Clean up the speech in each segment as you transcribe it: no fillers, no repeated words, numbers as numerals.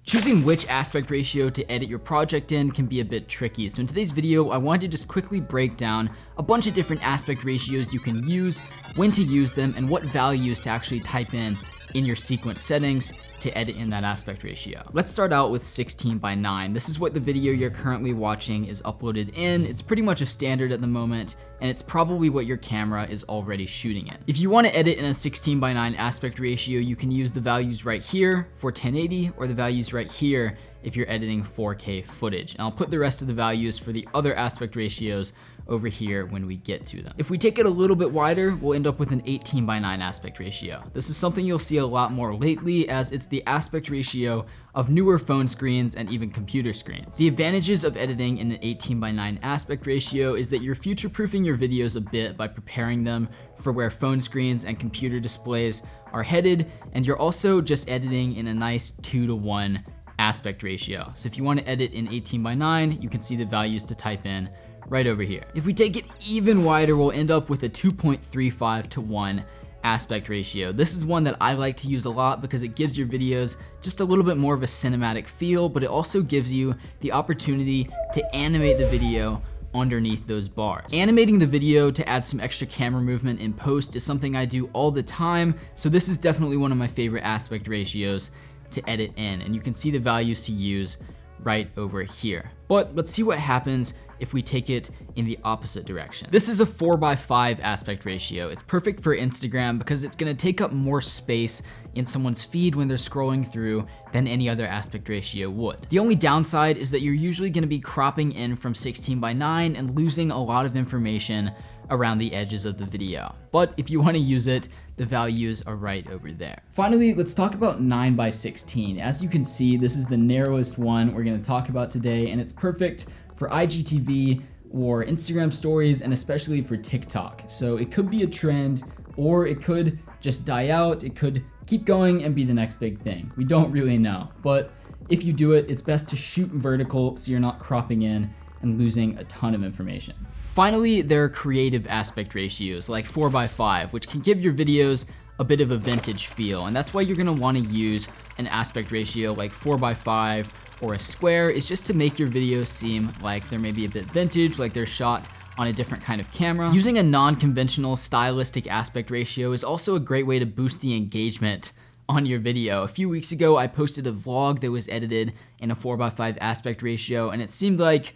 Choosing which aspect ratio to edit your project in can be a bit tricky. So in today's video, I wanted to just quickly break down a bunch of different aspect ratios you can use, when to use them, and what values to actually type in your sequence settings to edit in that aspect ratio. Let's start out with 16:9. This is what the video you're currently watching is uploaded in. It's pretty much a standard at the moment, and it's probably what your camera is already shooting in. If you want to edit in a 16:9 aspect ratio, you can use the values right here for 1080 or the values right here if you're editing 4K footage. And I'll put the rest of the values for the other aspect ratios over here when we get to them. If we take it a little bit wider, we'll end up with an 18:9 aspect ratio. This is something you'll see a lot more lately, as it's the aspect ratio of newer phone screens and even computer screens. The advantages of editing in an 18:9 aspect ratio is that you're future-proofing your videos a bit by preparing them for where phone screens and computer displays are headed, and you're also just editing in a nice 2:1 aspect ratio. So if you want to edit in 18:9, you can see the values to type in right over here. If we take it even wider, we'll end up with a 2.35:1 aspect ratio. This is one that I like to use a lot because it gives your videos just a little bit more of a cinematic feel, but it also gives you the opportunity to animate the video underneath those bars. Animating the video to add some extra camera movement in post is something I do all the time, so this is definitely one of my favorite aspect ratios to edit in, and you can see the values to use right over here. But let's see what happens if we take it in the opposite direction. This is a 4:5 aspect ratio. It's perfect for Instagram because it's gonna take up more space in someone's feed when they're scrolling through than any other aspect ratio would. The only downside is that you're usually gonna be cropping in from 16:9 and losing a lot of information around the edges of the video. But if you wanna use it, the values are right over there. Finally, let's talk about 9:16. As you can see, this is the narrowest one we're gonna talk about today, and it's perfect for IGTV or Instagram stories, and especially for TikTok. So it could be a trend, or it could just die out. It could keep going and be the next big thing. We don't really know, but if you do it, it's best to shoot vertical so you're not cropping in and losing a ton of information. Finally, there are creative aspect ratios like 4:5, which can give your videos a bit of a vintage feel, and that's why you're gonna wanna use an aspect ratio like 4:5 or a square. Is just to make your videos seem like they're maybe a bit vintage, like they're shot on a different kind of camera. Using a non-conventional stylistic aspect ratio is also a great way to boost the engagement on your video. A few weeks ago, I posted a vlog that was edited in a 4:5 aspect ratio, and it seemed like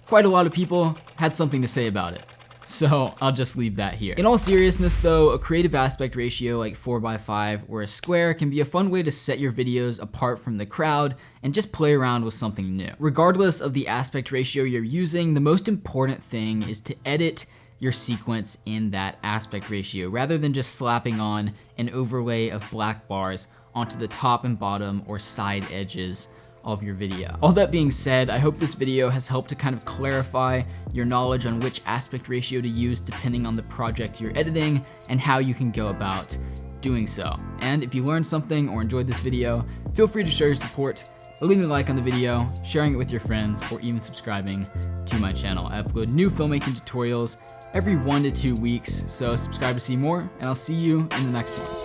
quite a lot of people had something to say about it. So I'll just leave that here. In all seriousness though, a creative aspect ratio like 4:5 or a square can be a fun way to set your videos apart from the crowd and just play around with something new. Regardless of the aspect ratio you're using, the most important thing is to edit your sequence in that aspect ratio rather than just slapping on an overlay of black bars onto the top and bottom or side edges of your video. All that being said, I hope this video has helped to kind of clarify your knowledge on which aspect ratio to use depending on the project you're editing and how you can go about doing so. And if you learned something or enjoyed this video, feel free to show your support by leaving a like on the video, sharing it with your friends, or even subscribing to my channel. I upload new filmmaking tutorials every 1 to 2 weeks, so subscribe to see more, and I'll see you in the next one.